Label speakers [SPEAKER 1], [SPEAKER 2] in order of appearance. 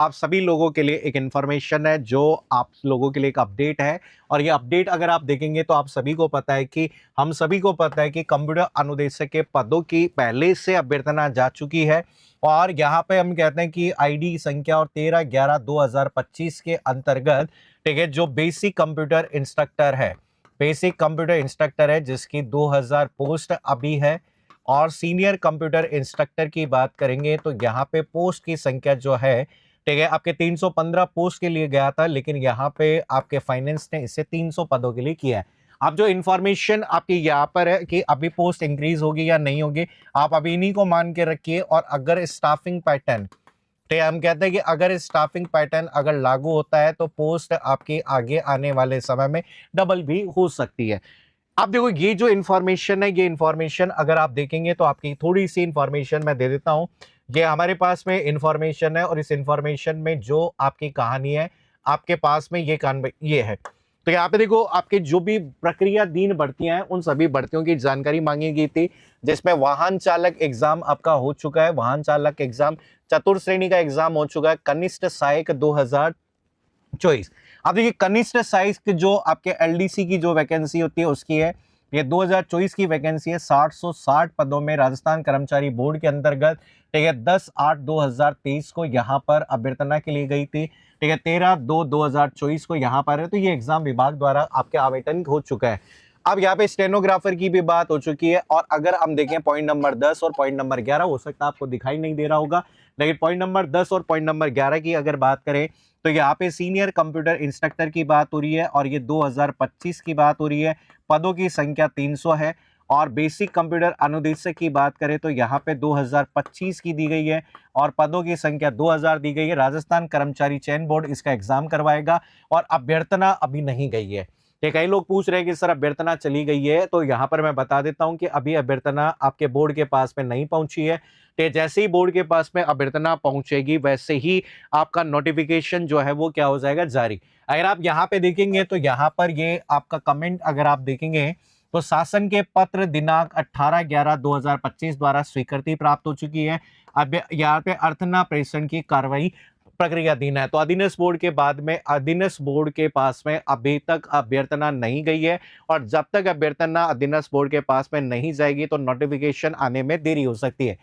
[SPEAKER 1] आप सभी लोगों के लिए एक इन्फॉर्मेशन है, जो आप लोगों के लिए एक अपडेट है। और ये अपडेट अगर आप देखेंगे तो आप सभी को पता है कि हम सभी को पता है कि कंप्यूटर अनुदेशक के पदों की पहले से अभ्यर्थना जा चुकी है। और यहाँ पे हम कहते हैं कि आईडी संख्या और 13/11/2025 के अंतर्गत, ठीक है, जो बेसिक कंप्यूटर इंस्ट्रक्टर है, बेसिक कंप्यूटर इंस्ट्रक्टर है जिसकी 2000 पोस्ट अभी है। और सीनियर कंप्यूटर इंस्ट्रक्टर की बात करेंगे तो यहाँ पे पोस्ट की संख्या जो है, ठीक है, आपके 315 पोस्ट के लिए गया था, लेकिन यहाँ पे आपके फाइनेंस ने इसे 300 पदों के लिए किया है। अब जो इन्फॉर्मेशन आपकी यहाँ पर है कि अभी पोस्ट इंक्रीज होगी या नहीं होगी, आप अभी इन्हीं को मान के रखिए। और अगर स्टाफिंग पैटर्न, ठीक है, हम कहते हैं कि अगर स्टाफिंग पैटर्न अगर लागू होता है तो पोस्ट आपकी आगे आने वाले समय में डबल भी हो सकती है। अब देखो, ये जो इन्फॉर्मेशन है, ये इन्फॉर्मेशन अगर आप देखेंगे तो आपकी थोड़ी सी इन्फॉर्मेशन मैं दे देता हूं। ये हमारे पास में इन्फॉर्मेशन है और इस इन्फॉर्मेशन में जो आपकी कहानी है, आपके पास में ये है। तो यहाँ पे देखो, आपके जो भी प्रक्रियाधीन भर्तियां हैं उन सभी भर्तियों की जानकारी मांगी गई थी, जिसमें वाहन चालक एग्जाम आपका हो चुका है। वाहन चालक एग्जाम चतुर्थ श्रेणी का एग्जाम हो चुका है। कनिष्ठ सहायक 2024। अब देखिए, कनिष्ठ सहायक की जो आपके एलडीसी की जो वैकेंसी होती है उसकी है, ये 2024 की वैकेंसी है। 760 पदों में राजस्थान कर्मचारी बोर्ड के अंतर्गत, ठीक है, 10/8/2023 को यहाँ पर अभ्यर्थना के लिए गई थी, ठीक है। 13/2/2024 को यहाँ पर है। तो ये एग्जाम विभाग द्वारा आपके आवेदन हो चुका है। अब यहाँ पे स्टेनोग्राफर की भी बात हो चुकी है। और अगर हम देखें पॉइंट नंबर 10 और पॉइंट नंबर 11, हो सकता है आपको दिखाई नहीं दे रहा होगा, लेकिन पॉइंट नंबर 10 और पॉइंट नंबर 11 की अगर बात करें तो यहाँ पे सीनियर कंप्यूटर इंस्ट्रक्टर की बात हो रही है और ये 2025 की बात हो रही है। पदों की संख्या 300 है। और बेसिक कंप्यूटर अनुदेशक की बात करें तो यहाँ पे 2025 की दी गई है और पदों की संख्या 2000 दी गई है। राजस्थान कर्मचारी चयन बोर्ड इसका एग्जाम करवाएगा और अभ्यर्थना अभी नहीं गई है। ये कई लोग पूछ रहे हैं कि सर अभ्यर्थना चली गई है, तो यहाँ पर मैं बता देता हूँ कि अभी अभ्यर्थना आपके बोर्ड के पास में नहीं पहुंची है। तो जैसे ही बोर्ड के पास में अभ्यर्थना पहुंचेगी वैसे ही आपका नोटिफिकेशन जो है वो क्या हो जाएगा, जारी। अगर आप यहाँ पे देखेंगे तो यहाँ पर ये आपका कमेंट अगर आप देखेंगे तो शासन के पत्र दिनांक 18/11/2025 द्वारा स्वीकृति प्राप्त हो चुकी है। अब यहाँ पे अर्थना प्रेषण की कार्रवाई प्रक्रियाधीन है। तो अधीनस्थ बोर्ड के बाद में अधीनस्थ बोर्ड के पास में अभी तक अभ्यर्थना नहीं गई है। और जब तक अभ्यर्थना अधीनस्थ बोर्ड के पास में नहीं जाएगी तो नोटिफिकेशन आने में देरी हो सकती है।